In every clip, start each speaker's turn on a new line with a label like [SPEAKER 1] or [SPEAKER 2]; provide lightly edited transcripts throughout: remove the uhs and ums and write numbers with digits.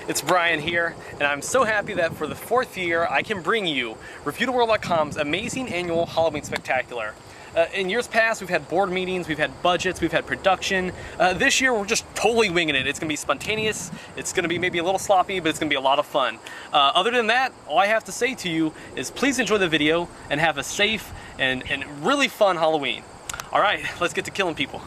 [SPEAKER 1] it's Brian here, and I'm so happy that for the 4th year I can bring you ReviewTheWorld.com's amazing annual Halloween Spectacular. In years past, we've had board meetings, we've had budgets, we've had production. This year, we're just totally winging it. It's gonna be spontaneous, it's gonna be maybe a little sloppy, but it's gonna be a lot of fun. Other than that, all I have to say to you is please enjoy the video and have a safe and really fun Halloween. All right, let's get to killing people.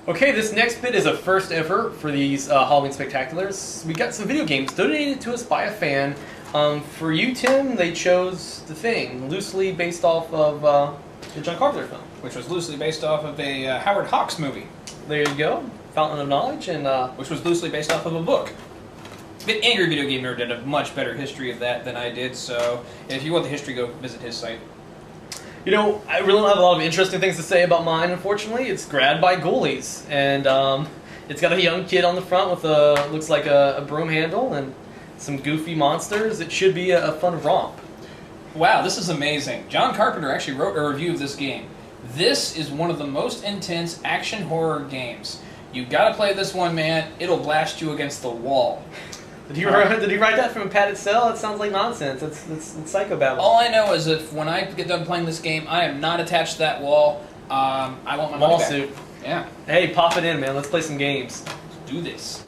[SPEAKER 1] Okay, this next bit is a first ever for these Halloween Spectaculars. We got some video games donated to us by a fan. For you, Tim, they chose The Thing, loosely based off of the John Carpenter film.
[SPEAKER 2] Which was loosely based off of a Howard Hawks movie.
[SPEAKER 1] There you go, Fountain of Knowledge, and
[SPEAKER 2] which was loosely based off of a book. But Angry Video Game Nerd did a much better history of that than I did, so if you want the history, go visit his site.
[SPEAKER 1] You know, I really don't have a lot of interesting things to say about mine, unfortunately. It's grabbed by ghoulies, and it's got a young kid on the front with a, looks like a broom handle, and some goofy monsters. It should be a fun romp.
[SPEAKER 2] Wow, this is amazing. John Carpenter actually wrote a review of this game. This is one of the most intense action horror games. You gotta play this one, man. It'll blast you against the wall.
[SPEAKER 1] Did he write that from a padded cell? That sounds like nonsense. It's psychobabble.
[SPEAKER 2] All I know is if when I get done playing this game, I am not attached to that wall. I want my money back.
[SPEAKER 1] Lawsuit.
[SPEAKER 2] Yeah.
[SPEAKER 1] Hey, pop it in, man. Let's play some games.
[SPEAKER 2] Let's do this.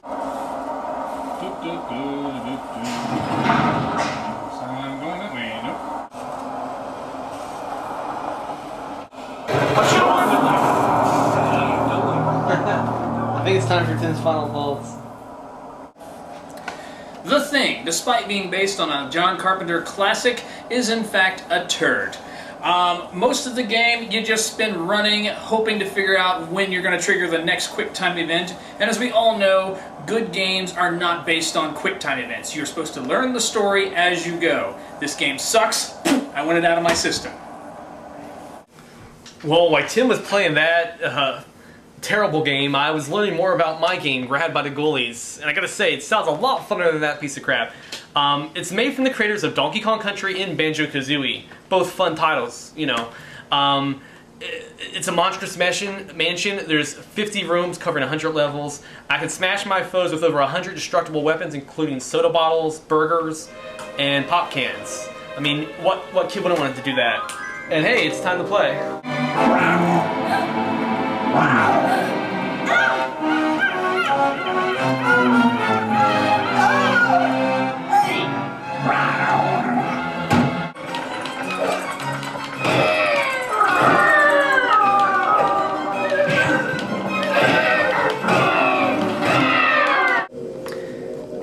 [SPEAKER 1] I think it's time for Tim's final thoughts.
[SPEAKER 2] The Thing, despite being based on a John Carpenter classic, is in fact a turd. Most of the game, you just spend running, hoping to figure out when you're going to trigger the next quick-time event. And as we all know, good games are not based on quick-time events. You're supposed to learn the story as you go. This game sucks. I want it out of my system.
[SPEAKER 1] Well, while Tim was playing that terrible game, I was learning more about my game, Grabbed by the Ghoulies. And I gotta say, it sounds a lot funner than that piece of crap. It's made from the creators of Donkey Kong Country and Banjo-Kazooie. Both fun titles, you know. It's a monstrous mansion. There's 50 rooms covering 100 levels. I can smash my foes with over 100 destructible weapons, including soda bottles, burgers, and pop cans. I mean, what kid wouldn't want to do that? And hey, it's time to play.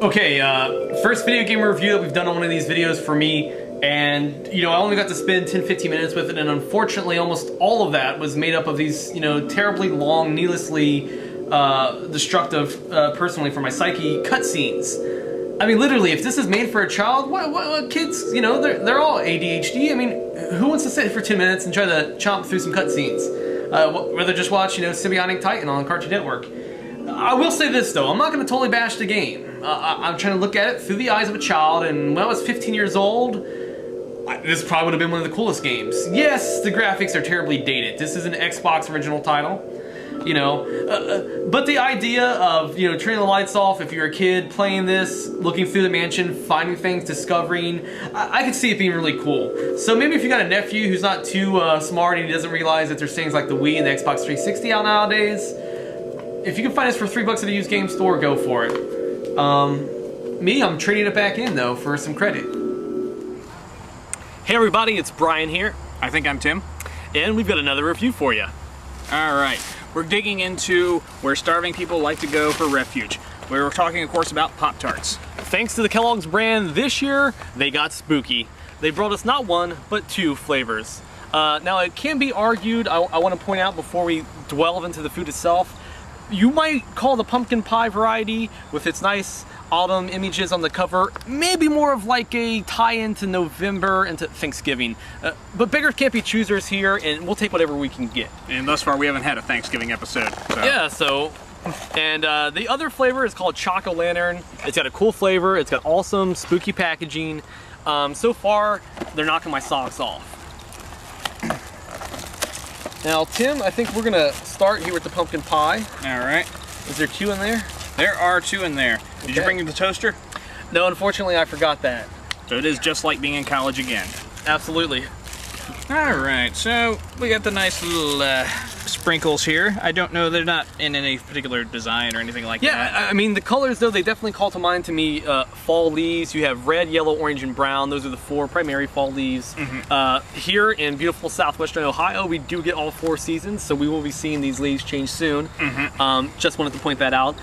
[SPEAKER 1] Okay, first video game review that we've done on one of these videos for me, and you know, I only got to spend 10-15 minutes with it, and unfortunately almost all of that was made up of these, you know, terribly long, needlessly destructive, personally for my psyche, cutscenes. I mean, literally, if this is made for a child, what kids, you know, they're all ADHD. I mean, who wants to sit for 10 minutes and try to chomp through some cutscenes? Rather just watch, you know, Symbiotic Titan on Cartoon Network. I will say this though, I'm not going to totally bash the game. I'm trying to look at it through the eyes of a child, and when I was 15 years old, this probably would have been one of the coolest games. Yes, the graphics are terribly dated. This is an Xbox original title, you know, but the idea of, you know, turning the lights off if you're a kid, playing this, looking through the mansion, finding things, discovering, I could see it being really cool. So maybe if you got a nephew who's not too smart and he doesn't realize that there's things like the Wii and the Xbox 360 out nowadays, if you can find this for $3 at a used game store, go for it. Me, I'm trading it back in though for some credit. Hey everybody, it's Brian here.
[SPEAKER 2] I think I'm Tim.
[SPEAKER 1] And we've got another review for you.
[SPEAKER 2] Alright, we're digging into where starving people like to go for refuge. We're talking, of course, about Pop-Tarts.
[SPEAKER 1] Thanks to the Kellogg's brand, this year, they got spooky. They brought us not one, but 2 flavors. Now, it can be argued, I want to point out before we delve into the food itself, you might call the pumpkin pie variety, with its nice autumn images on the cover, maybe more of like a tie-in to November and to Thanksgiving. But beggars can't be choosers here, and we'll take whatever we can get.
[SPEAKER 2] And thus far, we haven't had a Thanksgiving episode. So.
[SPEAKER 1] Yeah, so... And the other flavor is called Choco-Lantern. It's got a cool flavor, it's got awesome, spooky packaging. So far, they're knocking my socks off. Now, Tim, I think we're gonna start here with the pumpkin pie.
[SPEAKER 2] All right.
[SPEAKER 1] Is there 2 in there?
[SPEAKER 2] There are 2 in there. Did you bring the toaster?
[SPEAKER 1] No, unfortunately, I forgot that.
[SPEAKER 2] So it is just like being in college again.
[SPEAKER 1] Absolutely.
[SPEAKER 2] All right, so we got the nice little sprinkles here. I don't know, they're not in any particular design or anything like that.
[SPEAKER 1] Yeah, I mean, the colors, though, they definitely call to mind to me fall leaves. You have red, yellow, orange, and brown. Those are the 4 primary fall leaves. Here in beautiful southwestern Ohio, we do get all 4 seasons, so we will be seeing these leaves change soon. Just wanted to point that out.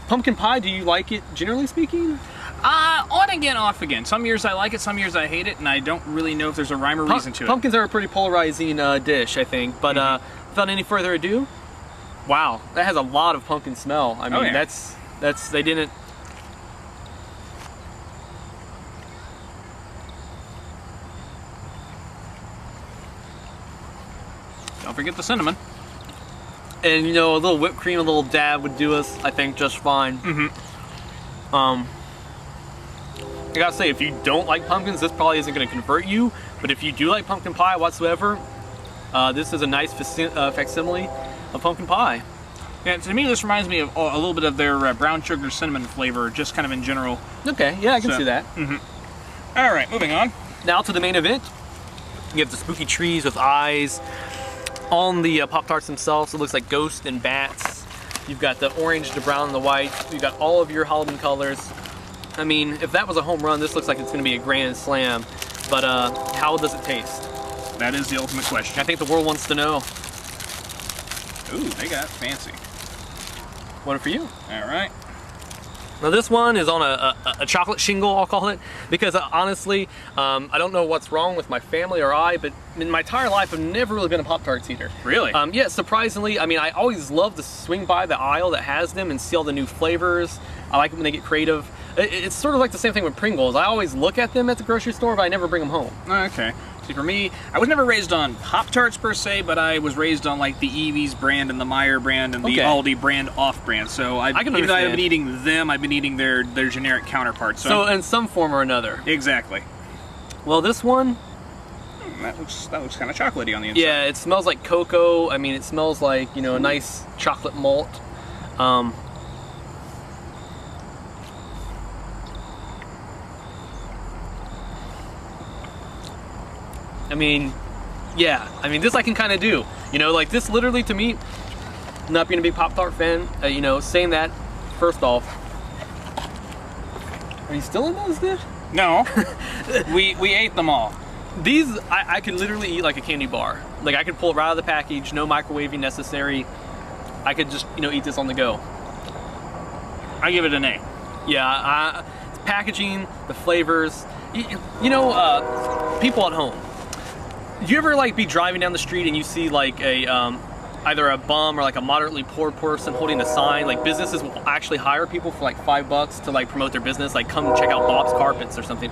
[SPEAKER 1] Pumpkin pie, do you like it, generally speaking?
[SPEAKER 2] On again, off again. Some years I like it, some years I hate it, and I don't really know if there's a rhyme or reason to it.
[SPEAKER 1] Pumpkins are a pretty polarizing dish, I think. But without any further ado, wow, that has a lot of pumpkin smell. I mean, that's they didn't.
[SPEAKER 2] Don't forget the cinnamon.
[SPEAKER 1] And you know, a little whipped cream, a little dab would do us, I think, just fine. I gotta say, if you don't like pumpkins, this probably isn't gonna convert you. But if you do like pumpkin pie whatsoever, this is a nice facsimile of pumpkin pie.
[SPEAKER 2] Yeah, to me this reminds me of a little bit of their brown sugar cinnamon flavor, just kind of in general.
[SPEAKER 1] Okay, yeah, I can see that.
[SPEAKER 2] All right, moving on.
[SPEAKER 1] Now to the main event. You have the spooky trees with eyes. On the Pop-Tarts themselves, it looks like ghosts and bats. You've got the orange, the brown, and the white. You've got all of your Halloween colors. I mean, if that was a home run, this looks like it's going to be a grand slam. But how does it taste?
[SPEAKER 2] That is the ultimate question.
[SPEAKER 1] I think the world wants to know.
[SPEAKER 2] Ooh, they got fancy.
[SPEAKER 1] One for you.
[SPEAKER 2] All right.
[SPEAKER 1] Now this one is on a chocolate shingle, I'll call it, because honestly, I don't know what's wrong with my family or I, but in my entire life, I've never really been a Pop-Tarts eater.
[SPEAKER 2] Really?
[SPEAKER 1] Yeah, surprisingly, I mean, I always love to swing by the aisle that has them and see all the new flavors. I like it when they get creative. It's sort of like the same thing with Pringles. I always look at them at the grocery store, but I never bring them home.
[SPEAKER 2] Okay. See, for me, I was never raised on Pop-Tarts per se, but I was raised on like the Evie's brand and the Meyer brand and the Aldi brand off-brand. So even though I've been eating them, I've been eating their generic counterparts.
[SPEAKER 1] So in some form or another.
[SPEAKER 2] Exactly.
[SPEAKER 1] Well, this one,
[SPEAKER 2] that looks kind of chocolatey on the inside.
[SPEAKER 1] Yeah, it smells like cocoa. I mean, it smells like, you know, a nice chocolate malt. I mean, yeah. I mean, this I can kind of do. You know, like this literally to me, not being a big Pop-Tart fan, you know, saying that, first off, are you still in those, dude?
[SPEAKER 2] No. we ate them all.
[SPEAKER 1] These, I could literally eat like a candy bar. Like I could pull it right out of the package, no microwaving necessary. I could just, you know, eat this on the go.
[SPEAKER 2] I give it an A.
[SPEAKER 1] Yeah, it's packaging, the flavors. You know, people at home. Do you ever like be driving down the street and you see like a either a bum or like a moderately poor person holding a sign? Like businesses will actually hire people for like $5 to like promote their business, like come check out Bob's Carpets or something.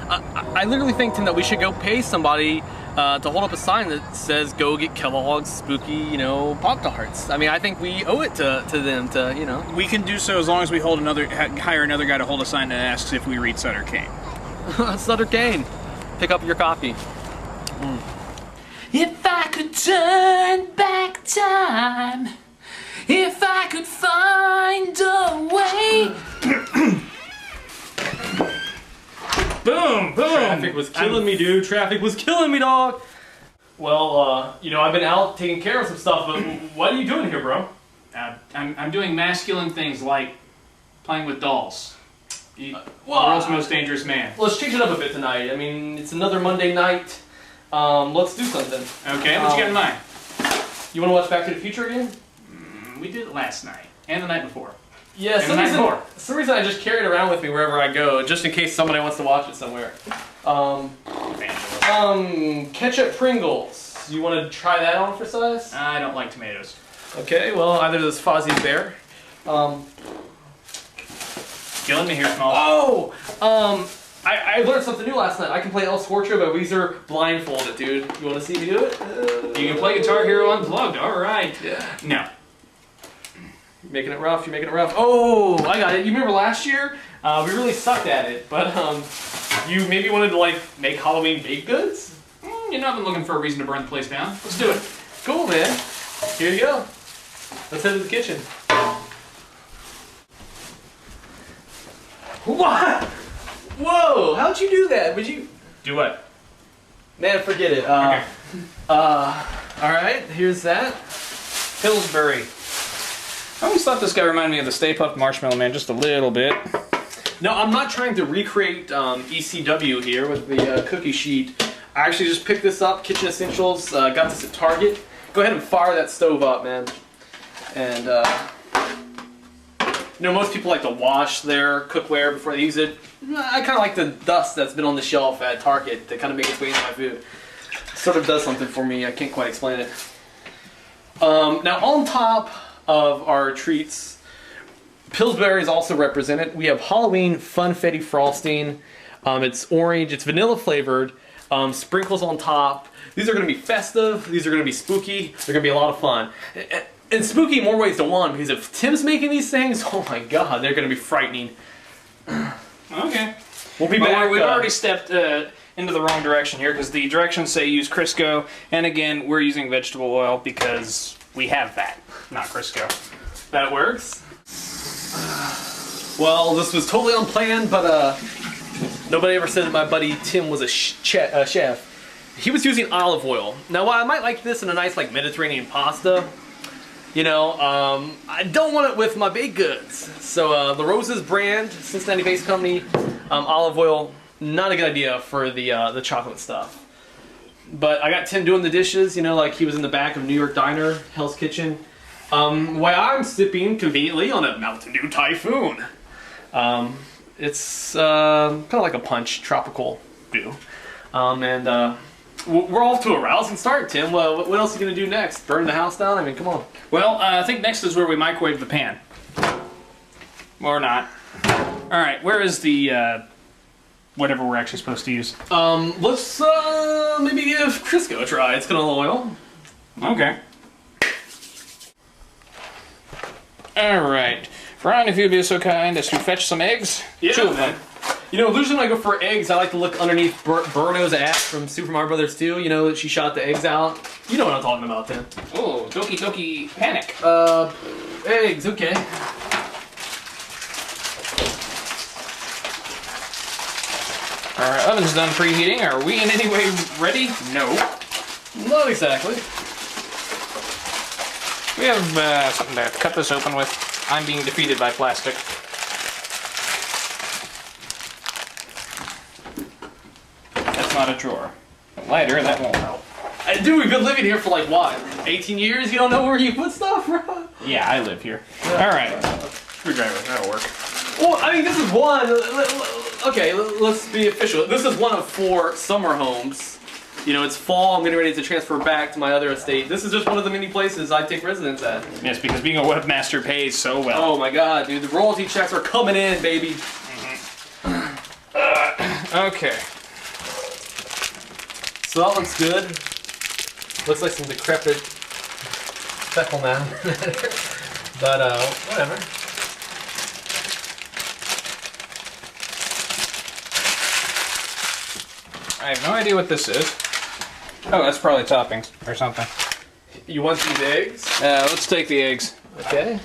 [SPEAKER 1] I literally think, Tim, that we should go pay somebody to hold up a sign that says "Go get Kellogg's spooky, you know, Pop-Tarts." I mean, I think we owe it to them to, you know.
[SPEAKER 2] We can do so as long as we hire another guy to hold a sign that asks if we read Sutter Kane.
[SPEAKER 1] Sutter Kane, pick up your copy.
[SPEAKER 3] If I could turn back time, if I could find a way.
[SPEAKER 2] Boom, boom.
[SPEAKER 1] Traffic was killing me, dude. Traffic was killing me, dog. Well, you know, I've been out taking care of some stuff, but what are you doing here, bro?
[SPEAKER 2] I'm doing masculine things like playing with dolls. The world's most dangerous man.
[SPEAKER 1] Let's change it up a bit tonight. I mean, it's another Monday night. Let's do something.
[SPEAKER 2] Okay, what you got in mind?
[SPEAKER 1] You want to watch Back to the Future again?
[SPEAKER 2] We did it last night and the night before.
[SPEAKER 1] Yeah, some reason I just carry it around with me wherever I go, just in case somebody wants to watch it somewhere. Ketchup Pringles. You want to try that on for size?
[SPEAKER 2] I don't like tomatoes.
[SPEAKER 1] Okay, well, either this Fozzie's there.
[SPEAKER 2] Killing me here, Small.
[SPEAKER 1] Oh! I learned something new last night. I can play El Scorcho by Weezer blindfolded, dude. You want to see me do it?
[SPEAKER 2] You can play Guitar Hero Unplugged. All right.
[SPEAKER 1] Yeah.
[SPEAKER 2] No.
[SPEAKER 1] You're making it rough. You're making it rough. Oh, I got it. You remember last year? We really sucked at it, but you maybe wanted to like make Halloween baked goods?
[SPEAKER 2] You know, I've been looking for a reason to burn the place down. Let's do it.
[SPEAKER 1] Cool, man. Here you go. Let's head to the kitchen. What? Whoa! How'd you do that? Would you?
[SPEAKER 2] Do what?
[SPEAKER 1] Man, forget it.
[SPEAKER 2] Okay.
[SPEAKER 1] All right. Here's that.
[SPEAKER 2] Pillsbury. I always thought this guy reminded me of the Stay Puft Marshmallow Man just a little bit.
[SPEAKER 1] No, I'm not trying to recreate ECW here with the cookie sheet. I actually just picked this up, Kitchen Essentials. Got this at Target. Go ahead and fire that stove up, man. And you know, most people like to wash their cookware before they use it. I kind of like the dust that's been on the shelf at Target to kind of make its way into my food. Sort of does something for me. I can't quite explain it. Now, on top of our treats, Pillsbury is also represented. We have Halloween Funfetti frosting. It's orange. It's vanilla flavored. Sprinkles on top. These are going to be festive. These are going to be spooky. They're going to be a lot of fun. And spooky in more ways than one, because if Tim's making these things, oh my god, they're going to be frightening.
[SPEAKER 2] Okay.
[SPEAKER 1] We'll be back.
[SPEAKER 2] We've already stepped into the wrong direction here, because the directions say use Crisco, and again, we're using vegetable oil because we have that, not Crisco.
[SPEAKER 1] That works. Well, this was totally unplanned, but nobody ever said that my buddy Tim was a chef. He was using olive oil. Now, while I might like this in a nice like Mediterranean pasta, you know, I don't want it with my baked goods. So the Roses brand, Cincinnati-based company, olive oil, not a good idea for the chocolate stuff. But I got Tim doing the dishes, you know, like he was in the back of New York Diner, Hell's Kitchen. While I'm sipping conveniently on a Mountain Dew Typhoon. It's kind of like a punch tropical dew. We're off to a rousing start, Tim. What else are you going to do next? Burn the house down? I mean, come on.
[SPEAKER 2] Well, I think next is where we microwave the pan. Or not. Alright, where is the, whatever we're actually supposed to use?
[SPEAKER 1] Let's, maybe give Crisco a try. It's canola oil.
[SPEAKER 2] Okay. Alright. Brian, if you'd be so kind as to fetch some eggs.
[SPEAKER 1] Yeah.
[SPEAKER 2] 2 of them.
[SPEAKER 1] You know, usually when I go for eggs, I like to look underneath Bruno's ass from Super Mario Brothers 2. You know, that she shot the eggs out. You know what I'm talking about, Tim.
[SPEAKER 2] Oh, Doki Doki Panic.
[SPEAKER 1] Eggs, okay.
[SPEAKER 2] Our oven's done preheating. Are we in any way ready? No.
[SPEAKER 1] Not exactly.
[SPEAKER 2] We have something to cut this open with. I'm being defeated by plastic. That's not a drawer. A lighter, that won't help.
[SPEAKER 1] Dude, we've been living here for like, what, 18 years? You don't know where you put stuff, bro?
[SPEAKER 2] Yeah, I live here. Alright. Screwdriver, that'll work.
[SPEAKER 1] Well, I mean, this is one. Okay, let's be official. This is one of 4 summer homes. You know, it's fall. I'm getting ready to transfer back to my other estate. This is just one of the many places I take residence at.
[SPEAKER 2] Yes, because being a webmaster pays so well.
[SPEAKER 1] Oh my god, dude. The royalty checks are coming in, baby.
[SPEAKER 2] Okay.
[SPEAKER 1] So that looks good. Looks like some decrepit speckle now. But, whatever.
[SPEAKER 2] I have no idea what this is. Oh, that's probably toppings or something.
[SPEAKER 1] You want these eggs?
[SPEAKER 2] Let's take the eggs.
[SPEAKER 1] Okay.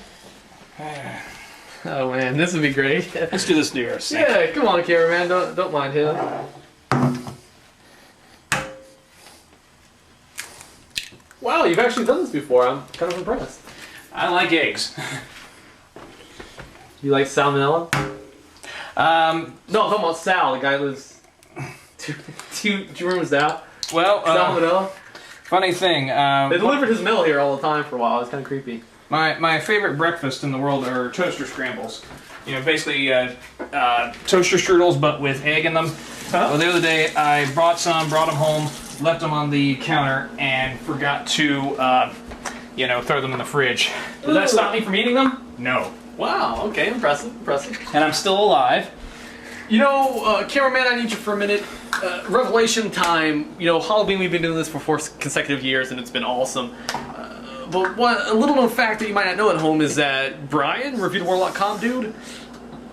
[SPEAKER 1] Oh man, this would be great.
[SPEAKER 2] Let's do this near us.
[SPEAKER 1] Yeah, come on, cameraman. Don't mind him. Wow, you've actually done this before. I'm kind of impressed.
[SPEAKER 2] I like eggs.
[SPEAKER 1] You like salmonella? No, I'm talking about Sal, the guy who lives two rooms down.
[SPEAKER 2] Well,
[SPEAKER 1] Salmonella.
[SPEAKER 2] funny thing.
[SPEAKER 1] They delivered his mail here all the time for a while. It's kind of creepy.
[SPEAKER 2] My favorite breakfast in the world are toaster scrambles. You know, basically toaster strudels, but with egg in them. Well, the other day I brought them home, left them on the counter, and forgot to, you know, throw them in the fridge. Did that stop me from eating them? No.
[SPEAKER 1] Wow. Okay. Impressive. Impressive.
[SPEAKER 2] And I'm still alive.
[SPEAKER 1] You know, cameraman, I need you for a minute. Revelation time. You know, Halloween, we've been doing this for 4 consecutive years, and it's been awesome. But a little known fact that you might not know at home is that Brian, ReviewTheWorld.com dude,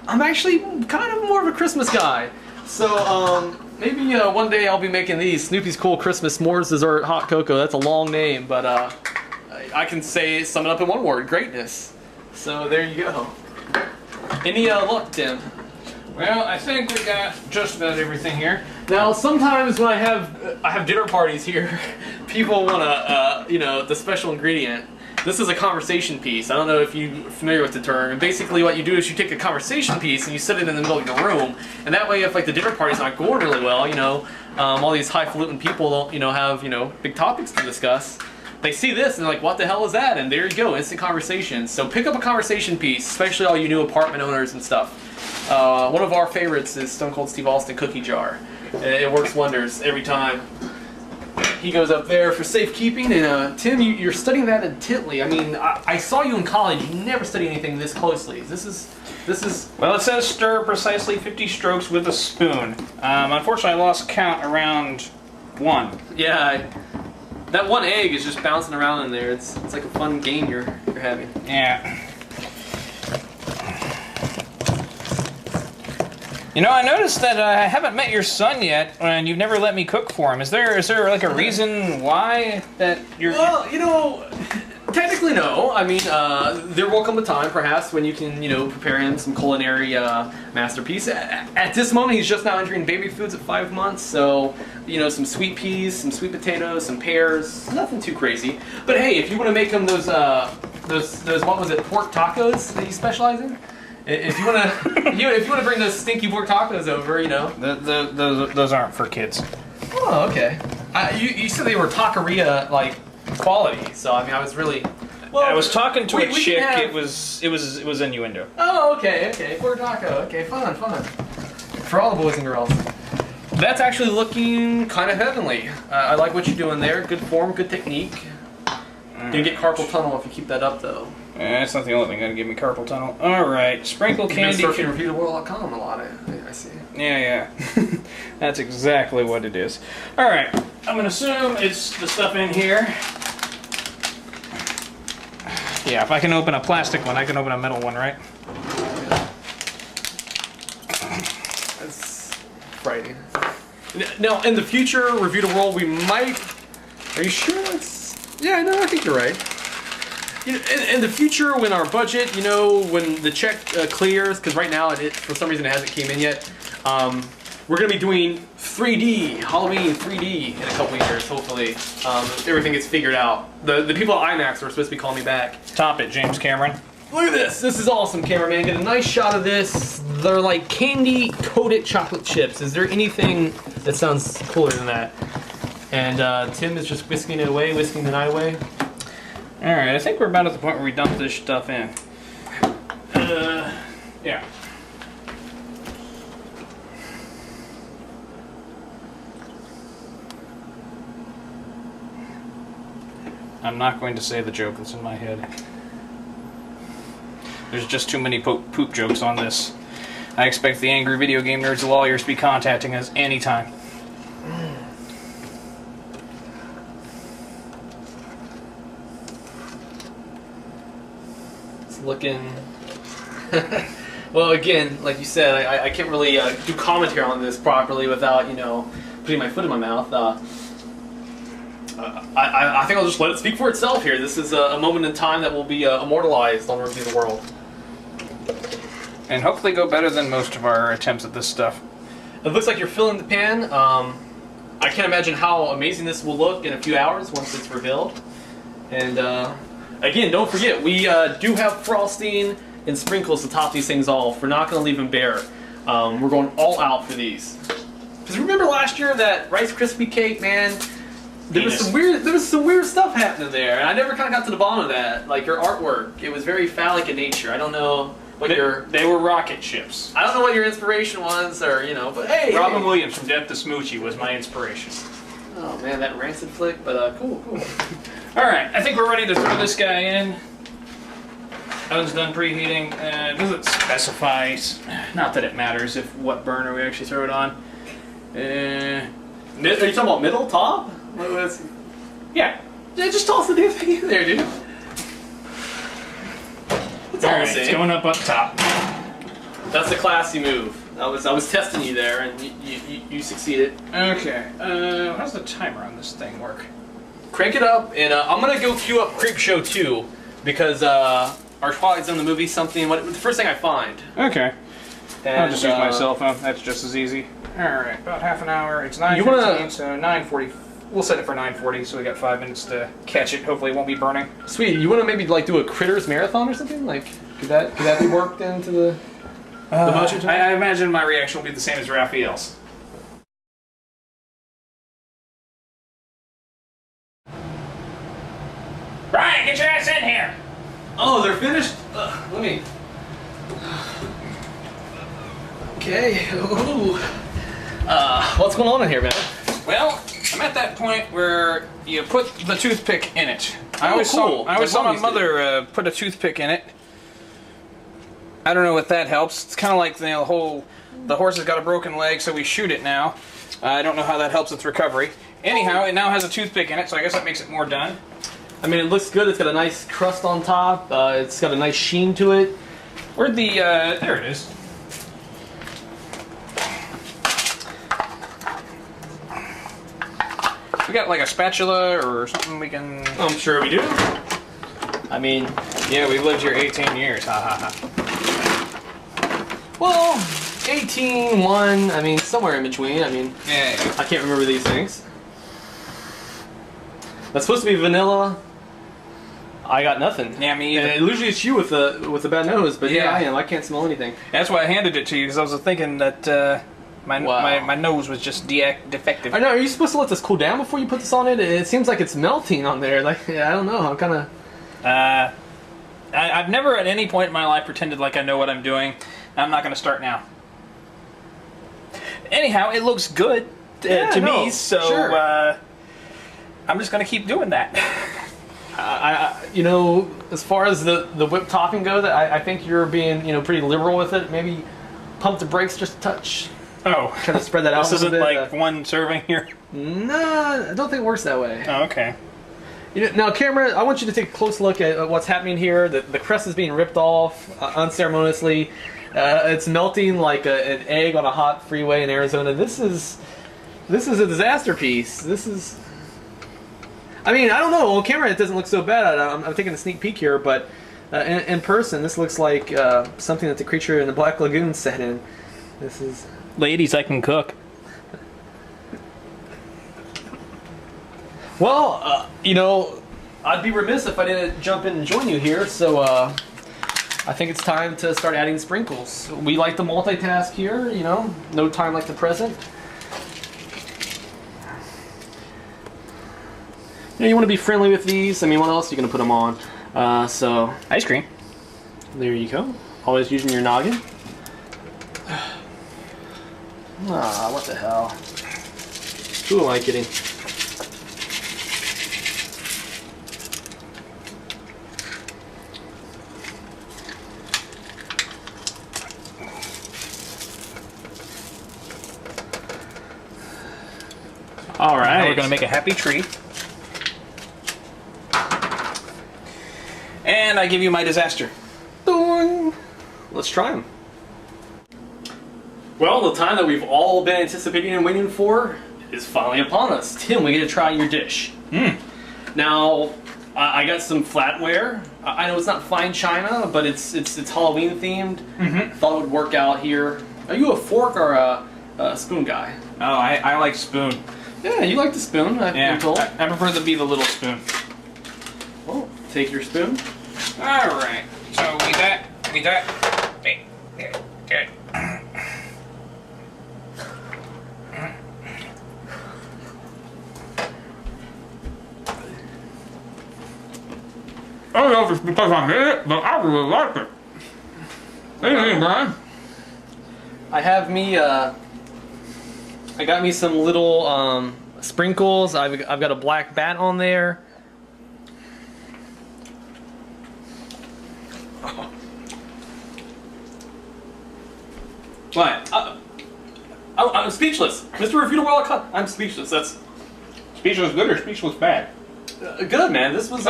[SPEAKER 1] I'm actually kind of more of a Christmas guy. So, maybe one day I'll be making these. Snoopy's Cool Christmas S'mores Dessert Hot Cocoa. That's a long name, but I can sum it up in one word: greatness. So there you go. Any luck, Tim?
[SPEAKER 2] Well, I think we got just about everything here.
[SPEAKER 1] Now, sometimes when I have dinner parties here, people want to, you know, the special ingredient. This is a conversation piece. I don't know if you're familiar with the term. And basically what you do is you take a conversation piece and you set it in the middle of your room. And that way, if like the dinner party's not going really well, you know, all these highfalutin people, you know, have, you know, big topics to discuss. They see this and they're like, what the hell is that? And there you go, instant conversation. So pick up a conversation piece, especially all you new apartment owners and stuff. One of our favorites is Stone Cold Steve Austin Cookie Jar. It works wonders every time. He goes up there for safekeeping, and Tim, you're studying that intently. I mean, I saw you in college. You never studied anything this closely. This is.
[SPEAKER 2] Well, it says stir precisely 50 strokes with a spoon. Unfortunately, I lost count around 1.
[SPEAKER 1] Yeah, that one egg is just bouncing around in there. It's like a fun game you're having.
[SPEAKER 2] Yeah. You know, I noticed that I haven't met your son yet, and you've never let me cook for him. Is there like a reason why that you're...
[SPEAKER 1] Well, you know, technically no. I mean, there will come a time, perhaps, when you can, you know, prepare him some culinary masterpiece. At this moment, he's just now entering baby foods at 5 months, so, you know, some sweet peas, some sweet potatoes, some pears, nothing too crazy. But hey, if you want to make him those what was it, pork tacos that you specialize in? If you want to bring those stinky pork tacos over, you know.
[SPEAKER 2] Those aren't for kids.
[SPEAKER 1] Oh, okay. You said they were taqueria like quality, so I mean I was really. Well,
[SPEAKER 2] I was talking to a chick.
[SPEAKER 1] Have...
[SPEAKER 2] It was innuendo.
[SPEAKER 1] Oh, okay. Pork taco. Okay, fun. For all the boys and girls. That's actually looking kind of heavenly. I like what you're doing there. Good form, good technique. You're gonna get carpal tunnel if you keep that up, though.
[SPEAKER 2] That's not the only thing gonna give me carpal tunnel. All right, sprinkle candy.
[SPEAKER 1] You've been surfing reviewtheworld.com a lot. I see.
[SPEAKER 2] Yeah. That's exactly what it is. All right, I'm gonna assume it's the stuff in here. Yeah, if I can open a plastic one, I can open a metal one, right?
[SPEAKER 1] That's frightening. Now, in the future, Review the World, we might... Are you sure that's... Yeah, no, I think you're right. You know, in the future, when our budget, you know, when the check clears, because right now, for some reason, it hasn't came in yet, we're going to be doing 3D, Halloween 3D in a couple years, hopefully. Everything gets figured out. The people at IMAX are supposed to be calling me back.
[SPEAKER 2] Top it, James Cameron.
[SPEAKER 1] Look at this. This is awesome, cameraman. Get a nice shot of this. They're like candy-coated chocolate chips. Is there anything that sounds cooler than that? And Tim is just whisking the night away.
[SPEAKER 2] Alright, I think we're about at the point where we dump this stuff in. Yeah. I'm not going to say the joke that's in my head. There's just too many poop jokes on this. I expect the angry video game nerds and lawyers to be contacting us anytime.
[SPEAKER 1] Looking well, again, like you said, I can't really do commentary on this properly without, you know, putting my foot in my mouth. I think I'll just let it speak for itself here. This is a moment in time that will be immortalized on Review the World.
[SPEAKER 2] And hopefully go better than most of our attempts at this stuff.
[SPEAKER 1] It looks like you're filling the pan. I can't imagine how amazing this will look in a few hours once it's revealed. And again, don't forget, we do have frosting and sprinkles to top these things off. We're not going to leave them bare. We're going all out for these. Because remember last year that Rice Krispie cake, man? There was some weird stuff happening there, and I never kind of got to the bottom of that. Like your artwork, it was very phallic in nature. I don't know what
[SPEAKER 2] they were rocket ships.
[SPEAKER 1] I don't know what your inspiration was, or you know, but hey.
[SPEAKER 2] Robin Williams from Death to Smoochie was my inspiration.
[SPEAKER 1] Oh man, that rancid flick, but cool.
[SPEAKER 2] All right, I think we're ready to throw this guy in. Oven's done preheating. Does it specify? Not that it matters if what burner we actually throw it on.
[SPEAKER 1] Are you talking about middle, top?
[SPEAKER 2] Yeah,
[SPEAKER 1] just toss the damn thing in there, dude. It's all
[SPEAKER 2] right, it's going up top.
[SPEAKER 1] That's a classy move. I was testing you there, and you succeeded.
[SPEAKER 2] Okay. How's the timer on this thing work?
[SPEAKER 1] Crank it up, and I'm gonna go queue up Creepshow 2 because our Twilight Zone the movie something. The first thing I find.
[SPEAKER 2] Okay.
[SPEAKER 1] And,
[SPEAKER 2] I'll just use my cell phone. That's just as easy. All right, about half an hour. It's 9:15, so 9:40. We'll set it for 9:40, so we got 5 minutes to catch it. Hopefully, it won't be burning.
[SPEAKER 1] Sweet. You want to maybe like do a critters marathon or something? Like, could that be worked into the budget?
[SPEAKER 2] I imagine my reaction will be the same as Raphael's. Brian, get your ass in here!
[SPEAKER 1] Oh, they're finished? Let me... Okay. Ooh. What's going on in here, man?
[SPEAKER 2] Well, I'm at that point where you put the toothpick in it. I always
[SPEAKER 1] cool.
[SPEAKER 2] saw my mother put a toothpick in it. I don't know if that helps. It's kind of like the horse has got a broken leg, so we shoot it now. I don't know how that helps its recovery. Anyhow, it now has a toothpick in it, so I guess that makes it more done.
[SPEAKER 1] I mean, it looks good. It's got a nice crust on top. It's got a nice sheen to it.
[SPEAKER 2] Where'd the, there it is. We got like a spatula or something we can...
[SPEAKER 1] I'm sure we do. I mean...
[SPEAKER 2] Yeah, we've lived here 18 years, ha ha ha.
[SPEAKER 1] Well, 18, 1, I mean, somewhere in between. I mean,
[SPEAKER 2] Yeah.
[SPEAKER 1] I can't remember these things. That's supposed to be vanilla. I got nothing.
[SPEAKER 2] Yeah, me either.
[SPEAKER 1] And usually it's you with the bad nose, but yeah,
[SPEAKER 2] Yeah.
[SPEAKER 1] I am. I can't smell anything.
[SPEAKER 2] That's why I handed it to you, because I was thinking that my nose was just defective.
[SPEAKER 1] I know. Are you supposed to let this cool down before you put this on it? It seems like it's melting on there. Like, yeah, I don't know. I'm kind of...
[SPEAKER 2] I've never at any point in my life pretended like I know what I'm doing. I'm not going to start now. Anyhow, it looks good to me, so
[SPEAKER 1] sure.
[SPEAKER 2] I'm just going to keep doing that.
[SPEAKER 1] you know, as far as the whipped topping goes, I think you're being, you know, pretty liberal with it. Maybe pump the brakes just a touch.
[SPEAKER 2] Oh.
[SPEAKER 1] Kind of spread that out
[SPEAKER 2] This
[SPEAKER 1] a little
[SPEAKER 2] isn't
[SPEAKER 1] bit.
[SPEAKER 2] like one serving here?
[SPEAKER 1] Nah, I don't think it works that way.
[SPEAKER 2] Oh, okay.
[SPEAKER 1] You know, now, camera, I want you to take a close look at what's happening here. The crust is being ripped off unceremoniously. It's melting like an egg on a hot freeway in Arizona. This is a disaster piece. This is... I mean, I don't know. On camera, it doesn't look so bad. I'm taking a sneak peek here, but in person, this looks like something that the creature in the Black Lagoon set in. This is...
[SPEAKER 2] Ladies, I can cook.
[SPEAKER 1] Well, you know, I'd be remiss if I didn't jump in and join you here, so I think it's time to start adding sprinkles. We like to multitask here, you know, no time like the present. You know, you want to be friendly with these. I mean, what else are you going to put them on? So,
[SPEAKER 2] Ice cream.
[SPEAKER 1] there you go. Always using your noggin. Ah, what the hell? Who am I kidding? All right.
[SPEAKER 2] Now we're going to make a happy tree. And I give you my disaster.
[SPEAKER 1] Ding. Let's try them. Well, the time that we've all been anticipating and waiting for is finally upon us. Tim, we get to try your dish. Now, I got some flatware. I know it's not fine china, but it's Halloween themed. Thought it would work out here. Are you a fork or a spoon guy?
[SPEAKER 2] Oh, I like spoon.
[SPEAKER 1] Yeah, you like the spoon, I've been told.
[SPEAKER 2] I prefer to be the little spoon.
[SPEAKER 1] Well, take your spoon.
[SPEAKER 2] Alright, so we that. Hey, good.
[SPEAKER 4] I don't know if it's because I'm in it, but I really like it. What do you mean, Brian?
[SPEAKER 1] I have me, I got me some little sprinkles. I've got a black bat on there. What? I'm speechless. Mr. Review the World Cup. I'm speechless. That's
[SPEAKER 2] Speechless good or speechless bad?
[SPEAKER 1] good, man. This was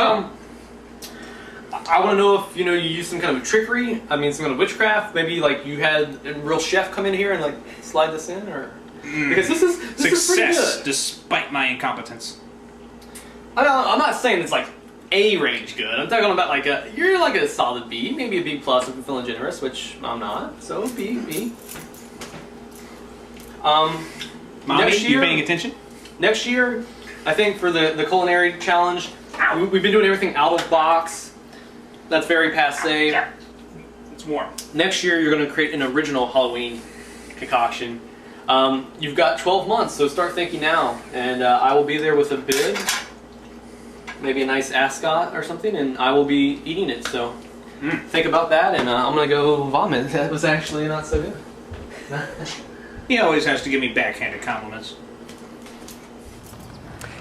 [SPEAKER 1] I want to know if you used some kind of trickery. I mean, some kind of witchcraft. Maybe like you had a real chef come in here and like slide this in, or because this is pretty
[SPEAKER 2] Success,
[SPEAKER 1] good.
[SPEAKER 2] despite my incompetence.
[SPEAKER 1] I'm not saying it's like A range good. I'm talking about like you're like a solid B, maybe a B plus if you're feeling generous, which I'm not. So B.
[SPEAKER 2] Mommy, you paying attention?
[SPEAKER 1] Next year, I think for the culinary challenge, we've been doing everything out of box. That's very passe.
[SPEAKER 2] It's warm.
[SPEAKER 1] Next year, you're going to create an original Halloween concoction. You've got 12 months, so start thinking now. And I will be there with a bib, maybe a nice ascot or something, and I will be eating it. So think about that, and I'm going to go vomit. That was actually not so good.
[SPEAKER 2] He always has to give me backhanded compliments.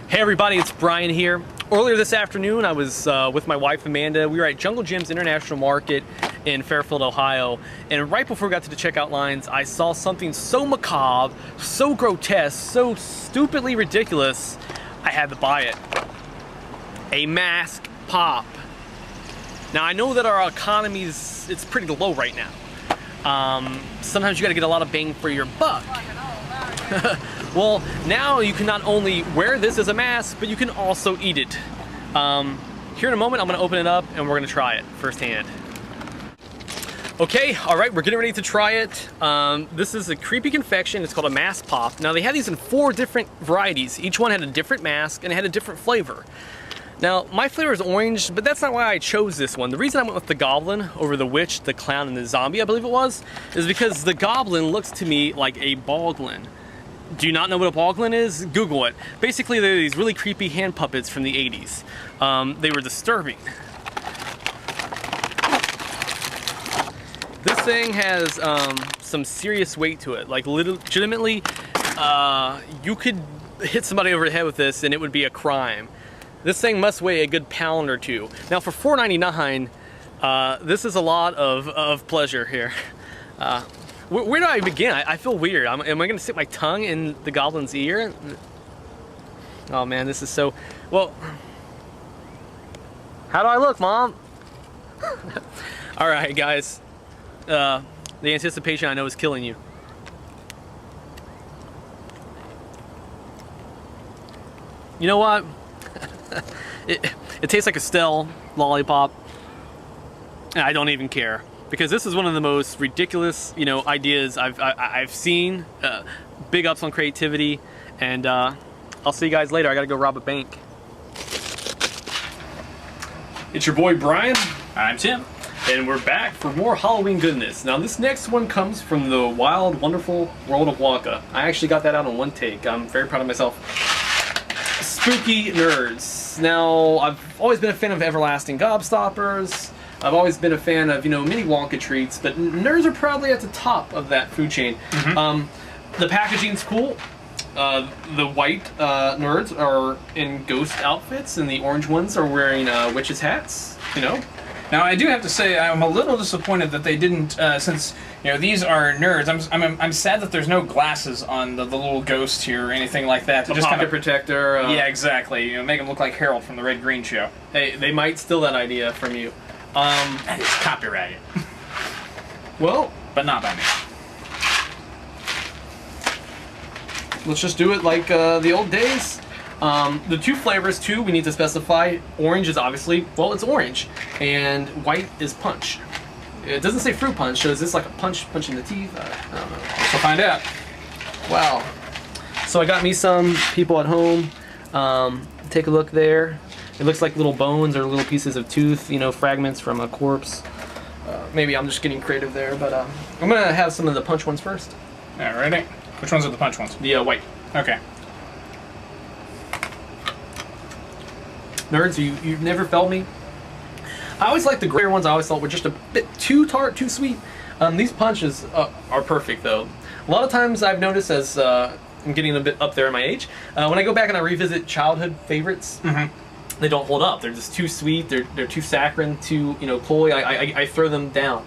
[SPEAKER 1] Hey everybody, it's Brian here. Earlier this afternoon, I was with my wife Amanda. We were at Jungle Jim's International Market in Fairfield, Ohio, and right before we got to the checkout lines, I saw something so macabre, so grotesque, so stupidly ridiculous, I had to buy it. A mask pop. Now I know that our economy's, it's pretty low right now. Sometimes you gotta get a lot of bang for your buck. Well, now you can not only wear this as a mask, but you can also eat it. Here in a moment, I'm gonna open it up and we're gonna try it firsthand. Okay, all right, we're getting ready to try it. This is a creepy confection. It's called a mask pop. Now they had these in 4 different varieties. Each one had a different mask and it had a different flavor. Now, my flavor is orange, but that's not why I chose this one. The reason I went with the goblin over the witch, the clown, and the zombie, I believe it was, is because the goblin looks to me like a boglin. Do you not know what a boglin is? Google it. Basically, they're these really creepy hand puppets from the 80s. They were disturbing. This thing has some serious weight to it. Like, legitimately, you could hit somebody over the head with this and it would be a crime. This thing must weigh a good pound or 2. Now, for $4.99, this is a lot of pleasure here. Where do I begin? I feel weird. Am I going to stick my tongue in the goblin's ear? Oh man, this is so... Well... How do I look, Mom? Alright, guys. The anticipation I know is killing you. You know what? It tastes like a Stell lollipop. And I don't even care. Because this is one of the most ridiculous, ideas I've seen. Big ups on creativity, and I'll see you guys later. I gotta go rob a bank. It's your boy Brian.
[SPEAKER 2] I'm Tim.
[SPEAKER 1] And we're back for more Halloween goodness. Now this next one comes from the wild, wonderful world of Wonka. I actually got that out in one take. I'm very proud of myself. Spooky Nerds. Now, I've always been a fan of Everlasting Gobstoppers. I've always been a fan of, mini Wonka treats, but Nerds are probably at the top of that food chain. The packaging's cool. The white Nerds are in ghost outfits, and the orange ones are wearing witches' hats,
[SPEAKER 2] Now, I do have to say, I'm a little disappointed that they didn't, since, these are nerds. I'm sad that there's no glasses on the little ghost here or anything like that.
[SPEAKER 1] A pocket protector.
[SPEAKER 2] Yeah, exactly. Make them look like Harold from the Red Green Show.
[SPEAKER 1] Hey, they might steal that idea from you.
[SPEAKER 2] That is copyrighted.
[SPEAKER 1] Well,
[SPEAKER 2] but not by me.
[SPEAKER 1] Let's just do it like the old days. The 2 flavors, too, we need to specify. Orange is obviously, well, it's orange. And white is punch. It doesn't say fruit punch, so is this like a punch in the teeth? I don't know.
[SPEAKER 2] We'll find out.
[SPEAKER 1] Wow. So I got me some people at home. Take a look there. It looks like little bones or little pieces of tooth, fragments from a corpse. Maybe I'm just getting creative there, but I'm gonna have some of the punch ones first.
[SPEAKER 2] Alrighty. Which ones are the punch ones?
[SPEAKER 1] The white.
[SPEAKER 2] Okay.
[SPEAKER 1] Nerds, you've never felt me. I always liked the grayer ones. I always thought were just a bit too tart, too sweet. These punches are perfect, though. A lot of times I've noticed as I'm getting a bit up there in my age, when I go back and I revisit childhood favorites, they don't hold up. They're just too sweet. They're too saccharine, too cloy. I throw them down.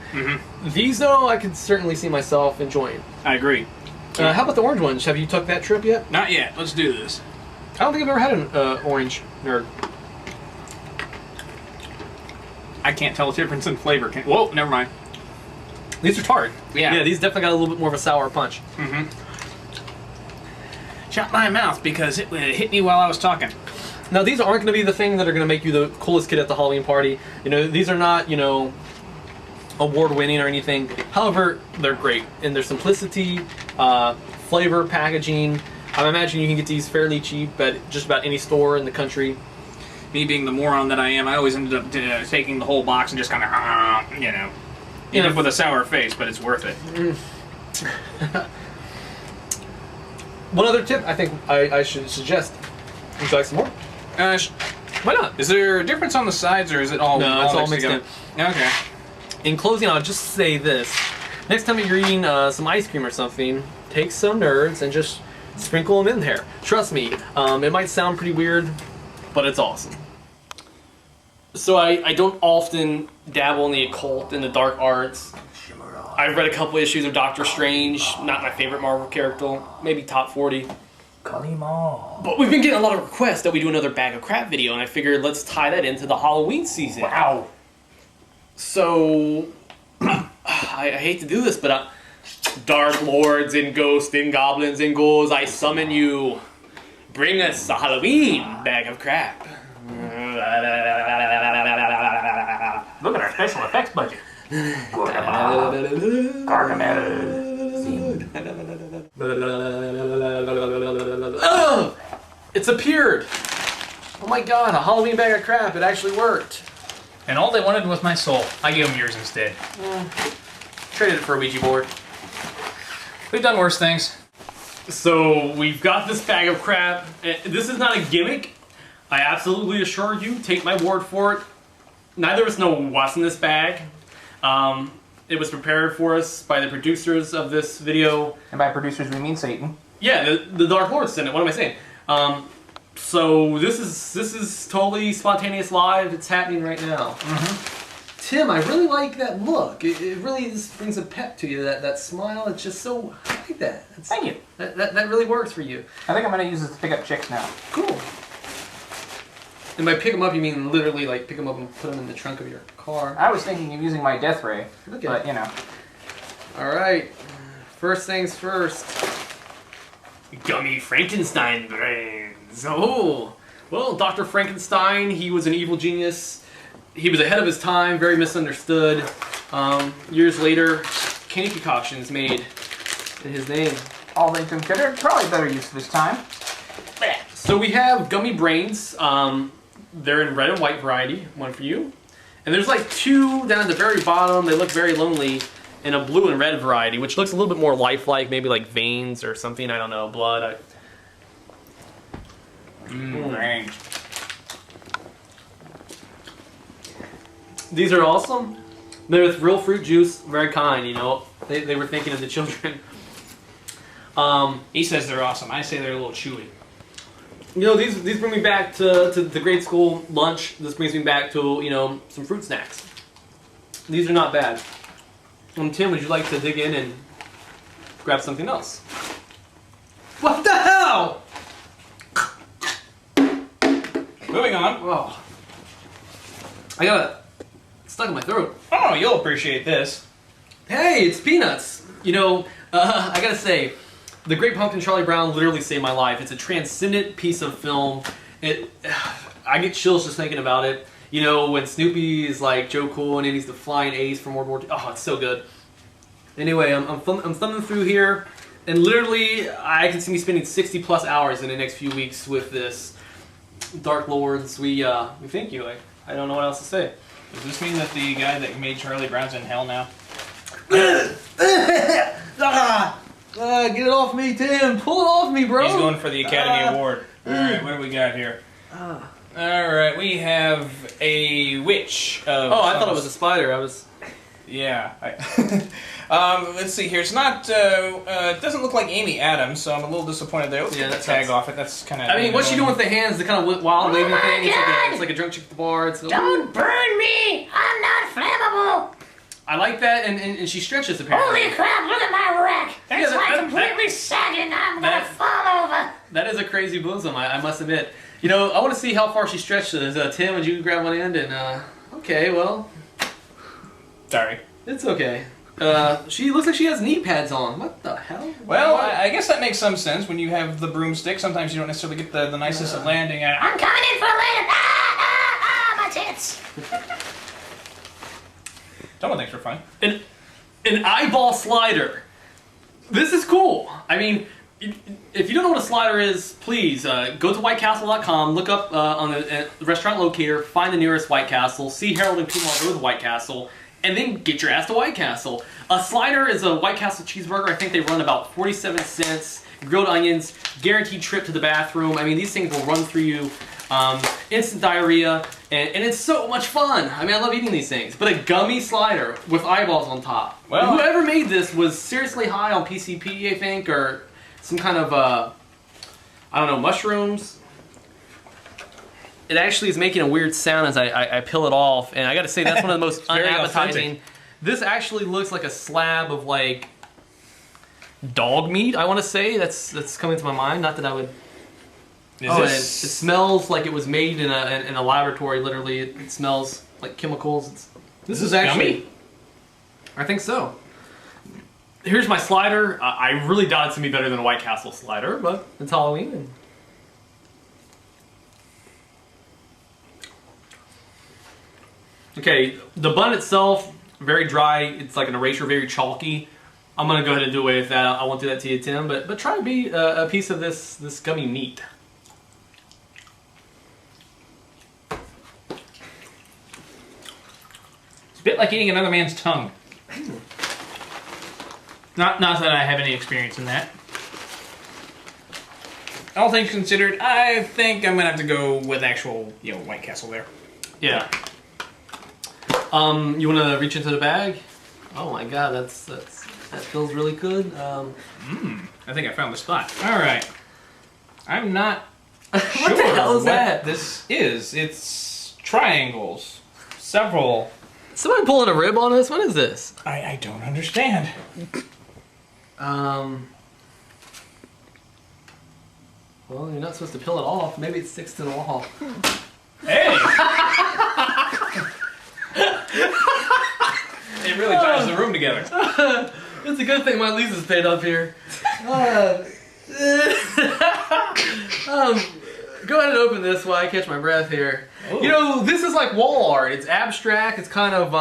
[SPEAKER 1] These though, I could certainly see myself enjoying.
[SPEAKER 2] I agree.
[SPEAKER 1] How about the orange ones? Have you took that trip yet?
[SPEAKER 2] Not yet. Let's do this.
[SPEAKER 1] I don't think I've ever had an orange Nerd.
[SPEAKER 2] I can't tell the difference in flavor. Whoa, never mind.
[SPEAKER 1] These are tart.
[SPEAKER 2] Yeah.
[SPEAKER 1] Yeah, these definitely got a little bit more of a sour punch.
[SPEAKER 2] Shut my mouth because it hit me while I was talking.
[SPEAKER 1] Now these aren't going to be the thing that are going to make you the coolest kid at the Halloween party. You know, these are not, you know, award-winning or anything. However, they're great in their simplicity, flavor, packaging. I imagine you can get these fairly cheap at just about any store in the country.
[SPEAKER 2] Me being the moron that I am, I always ended up taking the whole box and just kind of, you know, end up with a sour face, but it's worth it.
[SPEAKER 1] One other tip I think I should suggest. Would you like some more? Why not?
[SPEAKER 2] Is there a difference on the sides, or is it all?
[SPEAKER 1] No, it's all mixed in.
[SPEAKER 2] Okay.
[SPEAKER 1] In closing, I'll just say this: next time you're eating some ice cream or something, take some Nerds and just sprinkle them in there. Trust me, it might sound pretty weird, but it's awesome. So I don't often dabble in the occult and the dark arts. I've read a couple issues of Doctor Strange, not my favorite Marvel character, maybe top 40. But we've been getting a lot of requests that we do another Bag of Crap video, and I figured let's tie that into the Halloween season.
[SPEAKER 2] Wow.
[SPEAKER 1] So, I hate to do this, but Dark Lords and Ghosts and Goblins and Ghouls, I summon you. Bring us a Halloween Bag of Crap.
[SPEAKER 3] Look at our special effects budget.
[SPEAKER 1] Oh, it's appeared. Oh my god, a Halloween Bag of Crap. It actually worked.
[SPEAKER 3] And all they wanted was my soul. I gave them yours instead.
[SPEAKER 1] Traded it for a Ouija board.
[SPEAKER 3] We've done worse things.
[SPEAKER 1] So we've got this Bag of Crap. This is not a gimmick. I absolutely assure you, take my word for it. Neither of us know what's in this bag. It was prepared for us by the producers of this video.
[SPEAKER 3] And by producers, we mean Satan.
[SPEAKER 1] Yeah, the Dark Lord's in it. What am I saying? So this is totally spontaneous live. It's happening right now. Tim, I really like that look. It really just brings a pep to you. That smile. It's just so. I like that.
[SPEAKER 3] Thank you.
[SPEAKER 1] That really works for you.
[SPEAKER 3] I think I'm going to use this to pick up chicks now.
[SPEAKER 1] Cool. And by pick them up, you mean literally like pick them up and put them in the trunk of your car.
[SPEAKER 3] I was thinking of using my death ray, but you know.
[SPEAKER 1] All right. First things first. Gummy Frankenstein brains. Oh, well, Dr. Frankenstein. He was an evil genius. He was ahead of his time, very misunderstood. Years later, candy concoctions made in his name.
[SPEAKER 3] All things considered, probably better use of his time.
[SPEAKER 1] So we have gummy brains. They're in red and white variety, one for you. And there's like two down at the very bottom. They look very lonely in a blue and red variety, which looks a little bit more lifelike, maybe like veins or something. I don't know, blood. These are awesome. They're with real fruit juice, very kind, you know. They were thinking of the children.
[SPEAKER 2] He says they're awesome. I say they're a little chewy.
[SPEAKER 1] You know, these bring me back to the grade school lunch. This brings me back to, you know, some fruit snacks. These are not bad. Tim, would you like to dig in and grab something else? What the hell?
[SPEAKER 2] Moving on.
[SPEAKER 1] Oh. I got it stuck in my throat.
[SPEAKER 2] Oh, you'll appreciate this.
[SPEAKER 1] Hey, it's peanuts. You know, I gotta say, The Great Pumpkin Charlie Brown literally saved my life. It's a transcendent piece of film. I get chills just thinking about it. You know, when Snoopy is like Joe Cool and he's the flying ace from World War II. Oh, it's so good. Anyway, I'm thumbing through here, and literally, I can see me spending 60 plus hours in the next few weeks with this. Dark Lords, we thank you. I don't know what else to say.
[SPEAKER 2] Does this mean that the guy that made Charlie Brown's in hell now?
[SPEAKER 1] Get it off me, Tim. Pull it off me, bro.
[SPEAKER 2] He's going for the Academy Award. Alright, what do we got here? Alright, we have a witch of...
[SPEAKER 1] Oh, I thought it was a spider.
[SPEAKER 2] Yeah. Let's see here. It's not... it doesn't look like Amy Adams, so I'm a little disappointed there. Let's get the tag off it. That's kind of...
[SPEAKER 1] I mean, what's she doing with the hands? The kind of wild waving thing? It's like a drunk chick at the bar.
[SPEAKER 5] Don't burn me! I'm not flammable!
[SPEAKER 1] I like that, and she stretches apparently.
[SPEAKER 5] Holy crap, look at my rack! That's completely sagging, I'm gonna fall over!
[SPEAKER 1] That is a crazy bosom, I must admit. You know, I want to see how far she stretches. Tim, would you grab one end and, okay, well...
[SPEAKER 2] Sorry.
[SPEAKER 1] It's okay. She looks like she has knee pads on. What the hell?
[SPEAKER 2] Well, I guess that makes some sense. When you have the broomstick, sometimes you don't necessarily get the nicest at landing.
[SPEAKER 5] I'm coming in for a land. My tits.
[SPEAKER 2] Someone thinks we're funny.
[SPEAKER 1] An eyeball slider. This is cool. I mean, if you don't know what a slider is, please go to whitecastle.com, look up on the restaurant locator, find the nearest White Castle, see Harold and Kumar go to White Castle, and then get your ass to White Castle. A slider is a White Castle cheeseburger. I think they run about 47 cents. Grilled onions, guaranteed trip to the bathroom. I mean, these things will run through you. Instant diarrhea, and it's so much fun. I mean, I love eating these things. But a gummy slider with eyeballs on top. Well, whoever made this was seriously high on PCP, I think, or some kind of, I don't know, mushrooms. It actually is making a weird sound as I peel it off, and I gotta say, that's one of the most unappetizing. This actually looks like a slab of, like, dog meat, I want to say. That's coming to my mind. Not that I would... It smells like it was made in a laboratory. Literally, it smells like chemicals. This is actually
[SPEAKER 2] gummy?
[SPEAKER 1] I think so. Here's my slider. I really doubt it's gonna be better than a White Castle slider, but it's Halloween. Okay, the bun itself very dry. It's like an erasure, very chalky. I'm gonna go ahead and do away with that. I won't do that to you, Tim. But try to be a piece of this gummy meat.
[SPEAKER 2] It's a bit like eating another man's tongue. Not that I have any experience in that. All things considered, I think I'm gonna have to go with actual, White Castle there.
[SPEAKER 1] Yeah. You wanna reach into the bag? Oh my God, that feels really good.
[SPEAKER 2] I think I found the spot. All right. I'm not
[SPEAKER 1] What
[SPEAKER 2] sure
[SPEAKER 1] the hell is
[SPEAKER 2] what
[SPEAKER 1] that?
[SPEAKER 2] this is. It's triangles. Several.
[SPEAKER 1] Somebody pulling a rib on us? What is this?
[SPEAKER 2] I don't understand.
[SPEAKER 1] Well, you're not supposed to peel it off. Maybe it sticks to the wall.
[SPEAKER 2] Hey! It really ties the room together.
[SPEAKER 1] It's a good thing my lease is paid up here. Go ahead and open this while I catch my breath here. Ooh. You know, this is like wall art. It's abstract. It's kind of,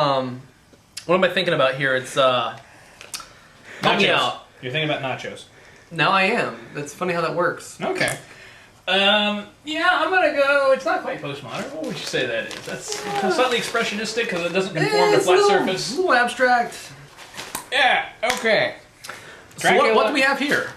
[SPEAKER 1] what am I thinking about here? It's, help me out.
[SPEAKER 2] You're thinking about nachos.
[SPEAKER 1] Now I am. That's funny how that works.
[SPEAKER 2] Okay. Yeah, I'm gonna go. It's not quite postmodern. What would you say that is? That's slightly expressionistic because it doesn't conform to flat surface.
[SPEAKER 1] A little abstract.
[SPEAKER 2] Yeah. Okay.
[SPEAKER 1] So what do we have here?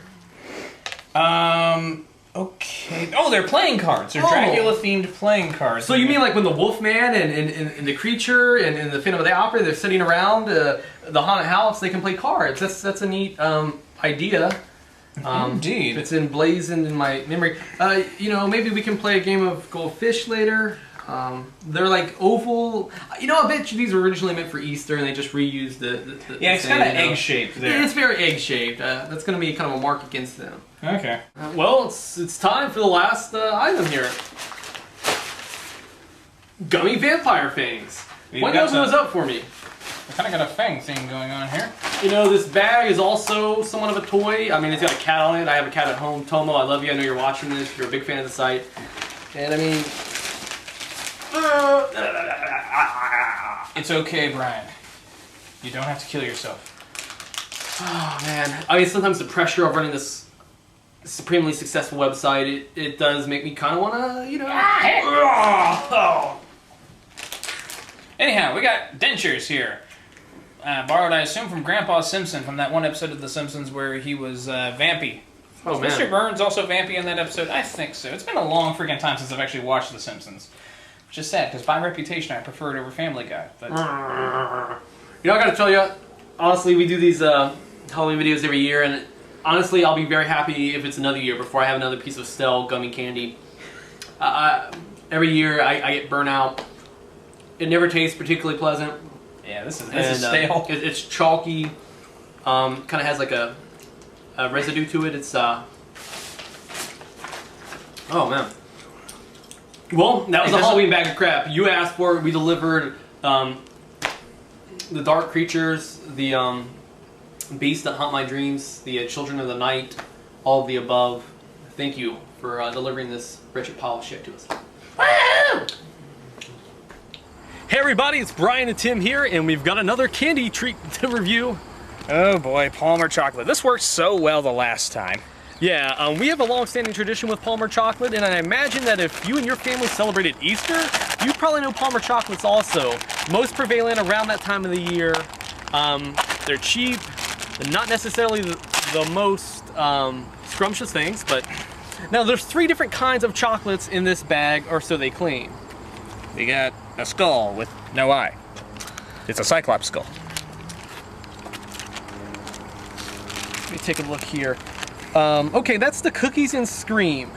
[SPEAKER 2] Okay. Oh, they're playing cards. They're Dracula-themed playing cards.
[SPEAKER 1] So you mean like when the Wolfman and the Creature and the Phantom of the Opera, they're sitting around the haunted house, they can play cards. That's a neat idea.
[SPEAKER 2] Indeed.
[SPEAKER 1] It's emblazoned in my memory. Maybe we can play a game of Goldfish later. They're like oval. I bet you these were originally meant for Easter and they just reused the
[SPEAKER 2] yeah, it's kind of egg-shaped there.
[SPEAKER 1] It's very egg-shaped. That's going to be kind of a mark against them.
[SPEAKER 2] Okay.
[SPEAKER 1] Well, it's time for the last item here. Gummy vampire fangs. One open those up for me.
[SPEAKER 2] I kind of got a fang theme going on here.
[SPEAKER 1] This bag is also somewhat of a toy. I mean, it's got a cat on it. I have a cat at home. Tomo, I love you. I know you're watching this. You're a big fan of the site. And I mean...
[SPEAKER 2] It's okay, Brian. You don't have to kill yourself.
[SPEAKER 1] Oh, man. I mean, sometimes the pressure of running this supremely successful website, it does make me kind of want to,
[SPEAKER 2] Anyhow, we got dentures here. Borrowed, I assume, from Grandpa Simpson from that one episode of The Simpsons where he was vampy.
[SPEAKER 1] Oh,
[SPEAKER 2] was
[SPEAKER 1] man.
[SPEAKER 2] Mr. Burns also vampy in that episode? I think so. It's been a long freaking time since I've actually watched The Simpsons. Which is sad, because by reputation, I prefer it over Family Guy. But...
[SPEAKER 1] I gotta tell you, honestly, we do these Halloween videos every year, and honestly, I'll be very happy if it's another year before I have another piece of stale gummy candy. Every year, I get burnt out. It never tastes particularly pleasant.
[SPEAKER 2] Yeah, this is stale.
[SPEAKER 1] It's chalky. Kind of has like a residue to it. It's oh man. Well, that was a Halloween bag of crap. You asked for it. We delivered the dark creatures, the Beasts That Haunt My Dreams, the Children of the Night, all of the above. Thank you for delivering this wretched pile of shit to us.
[SPEAKER 5] Woo!
[SPEAKER 1] Hey everybody, it's Brian and Tim here, and we've got another candy treat to review.
[SPEAKER 4] Oh boy, Palmer chocolate. This worked so well the last time.
[SPEAKER 1] Yeah, we have a long-standing tradition with Palmer chocolate, and I imagine that if you and your family celebrated Easter, you probably know Palmer chocolates also. Most prevalent around that time of the year. They're cheap, they're not necessarily the most scrumptious things, but now there's 3 different kinds of chocolates in this bag, or so they claim.
[SPEAKER 4] We got a skull with no eye. It's a Cyclops skull.
[SPEAKER 1] Let me take a look here. Okay, that's the Cookies and Scream.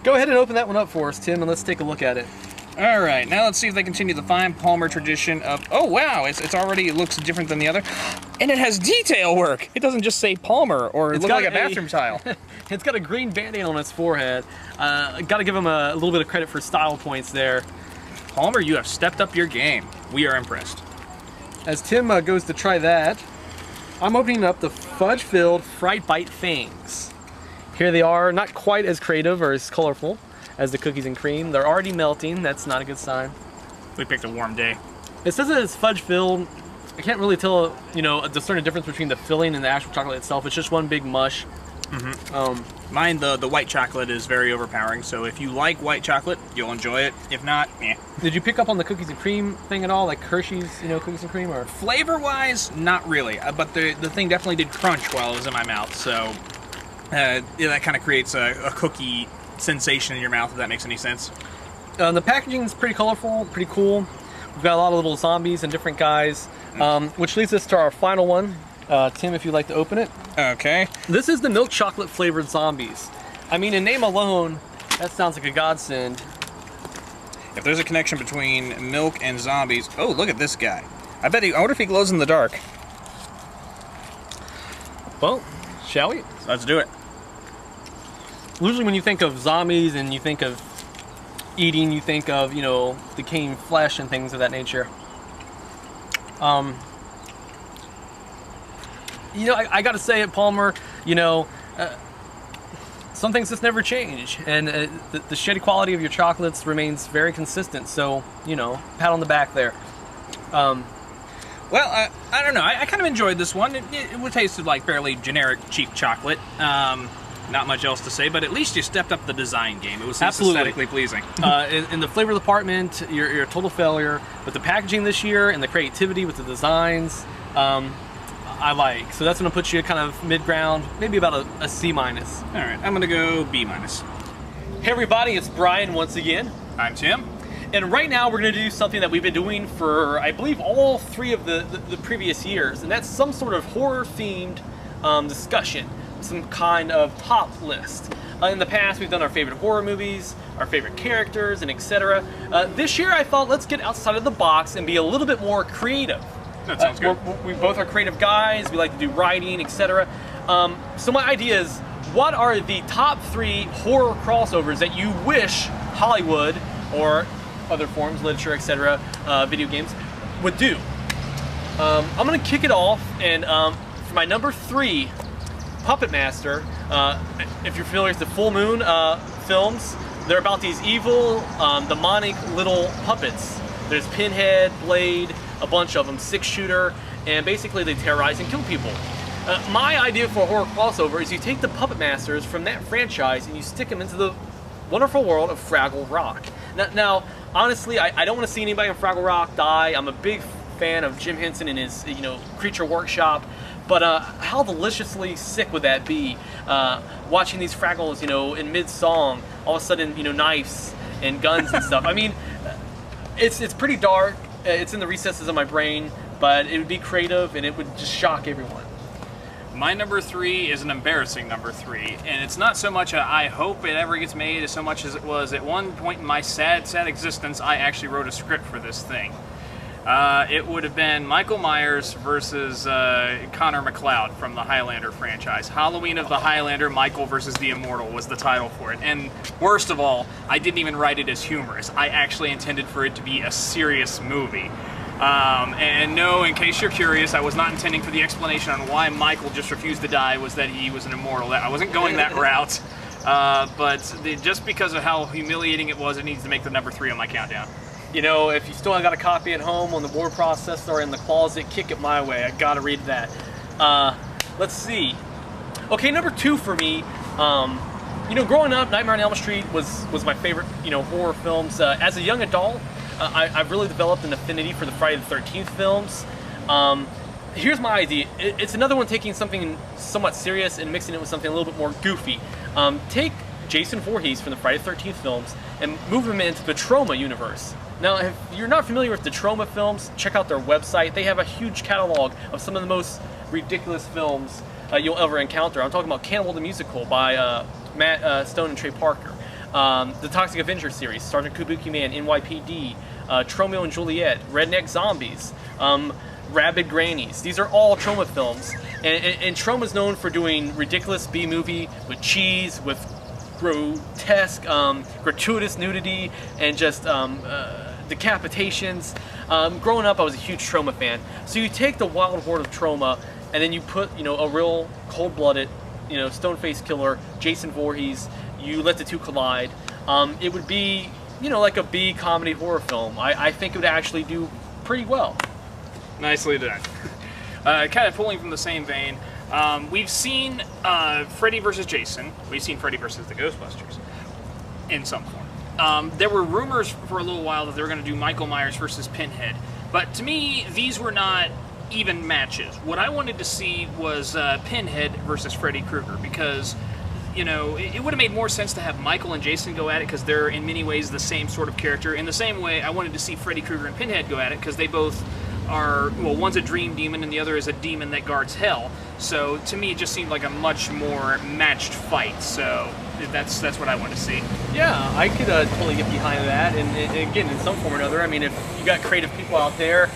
[SPEAKER 1] Go ahead and open that one up for us, Tim, and let's take a look at it.
[SPEAKER 4] All right, now let's see if they continue the fine Palmer tradition of, oh wow, it already looks different than the other. And it has detail work. It doesn't just say Palmer or look like a bathroom tile.
[SPEAKER 1] It's got a green band-aid on its forehead. Gotta give him a little bit of credit for style points there.
[SPEAKER 4] Palmer, you have stepped up your game. We are impressed.
[SPEAKER 1] As Tim goes to try that, I'm opening up the fudge-filled Fright Bite Fangs. Here they are, not quite as creative or as colorful as the cookies and cream. They're already melting. That's not a good sign.
[SPEAKER 4] We picked a warm day.
[SPEAKER 1] It says that it's fudge-filled. I can't really tell, discern a difference between the filling and the actual chocolate itself. It's just one big mush.
[SPEAKER 4] Mm-hmm. Mine, the white chocolate is very overpowering, so if you like white chocolate, you'll enjoy it. If not, eh.
[SPEAKER 1] Did you pick up on the cookies and cream thing at all? Like Hershey's, cookies and cream? Or
[SPEAKER 4] flavor-wise, not really. But the thing definitely did crunch while it was in my mouth, so that kind of creates a cookie sensation in your mouth, if that makes any sense.
[SPEAKER 1] The packaging is pretty colorful, pretty cool. We've got a lot of little zombies and different guys, which leads us to our final one. Tim, if you'd like to open it.
[SPEAKER 4] Okay.
[SPEAKER 1] This is the milk chocolate flavored zombies. I mean, in name alone, that sounds like a godsend.
[SPEAKER 4] If there's a connection between milk and zombies, oh, look at this guy. I wonder if he glows in the dark.
[SPEAKER 1] Well, shall we?
[SPEAKER 4] Let's do it.
[SPEAKER 1] Usually when you think of zombies and you think of eating, you think of, decaying flesh and things of that nature. I gotta say at Palmer, some things just never change, and the shitty quality of your chocolates remains very consistent, so, pat on the back there.
[SPEAKER 4] Well, I don't know, I kind of enjoyed this one. It tasted like fairly generic, cheap chocolate. Not much else to say, but at least you stepped up the design game. It was aesthetically pleasing.
[SPEAKER 1] In the flavor department, you're a total failure, but the packaging this year and the creativity with the designs, I like. So that's going to put you kind of mid-ground, maybe about a C-. All
[SPEAKER 4] right, I'm going to go B-.
[SPEAKER 1] Hey everybody, it's Brian once again.
[SPEAKER 4] I'm Tim.
[SPEAKER 1] And right now we're going to do something that we've been doing for, I believe, all 3 of the previous years, and that's some sort of horror-themed discussion, some kind of top list. In the past, we've done our favorite horror movies, our favorite characters, and etc. This year, I thought, let's get outside of the box and be a little bit more creative.
[SPEAKER 4] That sounds good.
[SPEAKER 1] We both are creative guys. We like to do writing, etc. So my idea is, what are the top 3 horror crossovers that you wish Hollywood or other forms, literature, etc., video games, would do? I'm going to kick it off, and for my number 3, Puppet Master. If you're familiar with the Full Moon films, they're about these evil, demonic little puppets. There's Pinhead, Blade, a bunch of them, 6-shooter, and basically they terrorize and kill people. My idea for a horror crossover is you take the Puppet Masters from that franchise and you stick them into the wonderful world of Fraggle Rock. Now honestly, I don't want to see anybody in Fraggle Rock die. I'm a big fan of Jim Henson and his, Creature Workshop. But how deliciously sick would that be? Watching these Fraggles, in mid-song, all of a sudden, knives and guns and stuff. I mean, it's pretty dark. It's in the recesses of my brain, but it would be creative and it would just shock everyone.
[SPEAKER 4] My number 3 is an embarrassing number 3, and it's not so much I hope it ever gets made as so much as it was at one point in my sad existence, I actually wrote a script for this thing. It would have been Michael Myers versus Connor McLeod from the Highlander franchise. Halloween of the Highlander, Michael versus the Immortal was the title for it. And worst of all, I didn't even write it as humorous. I actually intended for it to be a serious movie. And no, in case you're curious, I was not intending for the explanation on why Michael just refused to die was that he was an immortal. I wasn't going that route. Just because of how humiliating it was, it needs to make the number 3 on my countdown.
[SPEAKER 1] You know, if you still got a copy at home on the word processor or in the closet, kick it my way. I gotta read that. Let's see. Okay, number 2 for me. You know, growing up, Nightmare on Elm Street was my favorite, you know, horror films. As a young adult, I've really developed an affinity for the Friday the 13th films. Here's my idea. It's another one taking something somewhat serious and mixing it with something a little bit more goofy. Take Jason Voorhees from the Friday the 13th films and move him into the Trauma universe. Now, if you're not familiar with the Trauma films, check out their website. They have a huge catalog of some of the most ridiculous films you'll ever encounter. I'm talking about Cannibal the Musical by Matt Stone and Trey Parker. The Toxic Avenger series, Sergeant Kabuki Man, NYPD, Tromeo and Juliet, Redneck Zombies, Rabid Grannies. These are all Trauma films. And Trauma's known for doing ridiculous B-movie with cheese, with grotesque, gratuitous nudity, and just decapitations. Growing up, I was a huge Trauma fan. So you take the wild horde of Trauma, and then you put, you know, a real cold-blooded, you know, stone-faced killer, Jason Voorhees. You let the two collide. It would be, you know, like a B comedy horror film. I think it would actually do pretty well.
[SPEAKER 4] Nicely done. Kind of pulling from the same vein, we've seen Freddy vs. Jason. We've seen Freddy vs. the Ghostbusters in some form. There were rumors for a little while that they were going to do Michael Myers versus Pinhead, but to me, these were not even matches. What I wanted to see was Pinhead versus Freddy Krueger, because, you know, it would have made more sense to have Michael and Jason go at it because they're in many ways the same sort of character. In the same way, I wanted to see Freddy Krueger and Pinhead go at it because they both are, well, one's a dream demon and the other is a demon that guards hell. So to me, it just seemed like a much more matched fight. So that's what I want to see.
[SPEAKER 1] Yeah, I could totally get behind that. And again, in some form or another, I mean, if you got creative people out there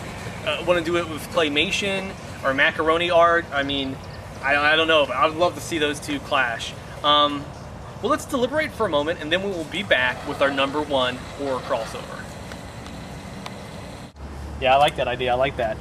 [SPEAKER 1] want to do it with claymation or macaroni art, I mean, I don't know, but I would love to see those two clash. Well, let's deliberate for a moment, and then we will be back with our number 1 horror crossover. Yeah, I like that idea. I like that.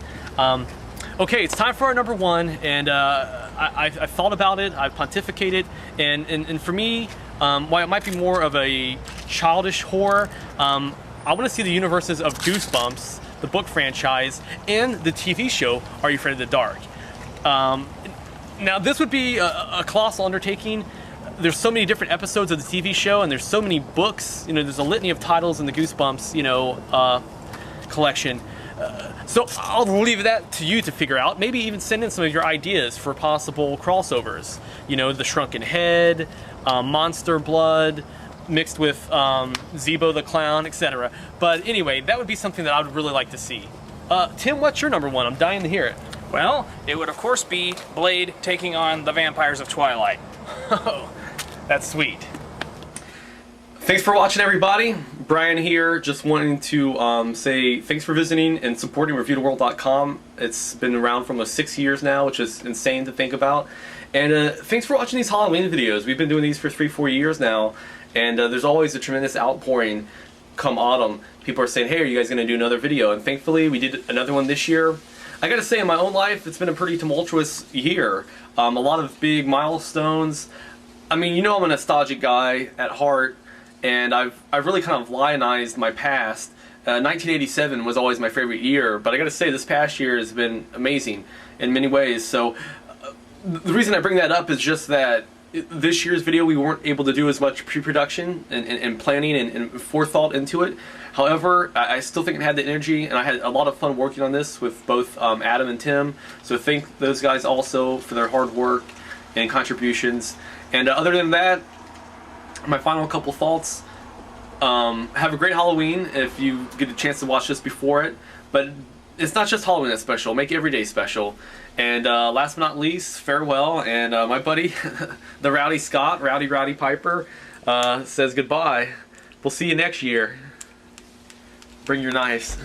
[SPEAKER 1] Okay, it's time for our number 1, and I've thought about it. I've pontificated, and for me, while it might be more of a childish horror, I want to see the universes of Goosebumps, the book franchise, and the TV show Are You Afraid of the Dark? Now, this would be a colossal undertaking. There's so many different episodes of the TV show, and there's so many books. You know, there's a litany of titles in the Goosebumps, you know, collection. So I'll leave that to you to figure out. Maybe even send in some of your ideas for possible crossovers. You know, the Shrunken Head, Monster Blood, mixed with Zebo the Clown, etc. But anyway, that would be something that I would really like to see. Tim, what's your number 1? I'm dying to hear it.
[SPEAKER 4] Well, it would of course be Blade taking on the vampires of Twilight.
[SPEAKER 1] Oh, that's sweet. Thanks for watching, everybody. Brian here, just wanting to say thanks for visiting and supporting ReviewTheWorld.com. It's been around for almost 6 years now, which is insane to think about. And thanks for watching these Halloween videos. We've been doing these for 3-4 years now, and there's always a tremendous outpouring come autumn. People are saying, hey, are you guys going to do another video? And thankfully, we did another one this year. I gotta say, in my own life, it's been a pretty tumultuous year. A lot of big milestones. I mean, you know I'm a nostalgic guy at heart, and I've really kind of lionized my past. 1987 was always my favorite year, but I gotta say, this past year has been amazing in many ways. So the reason I bring that up is just that this year's video we weren't able to do as much pre-production and planning and forethought into it. However, I still think it had the energy, and I had a lot of fun working on this with both Adam and Tim. So thank those guys also for their hard work and contributions. And other than that, my final couple thoughts. Have a great Halloween if you get a chance to watch this before it. But it's not just Halloween that's special. Make every day special. And last but not least, farewell. And my buddy, the Rowdy Scott, Rowdy Piper, says goodbye. We'll see you next year. Bring your knives.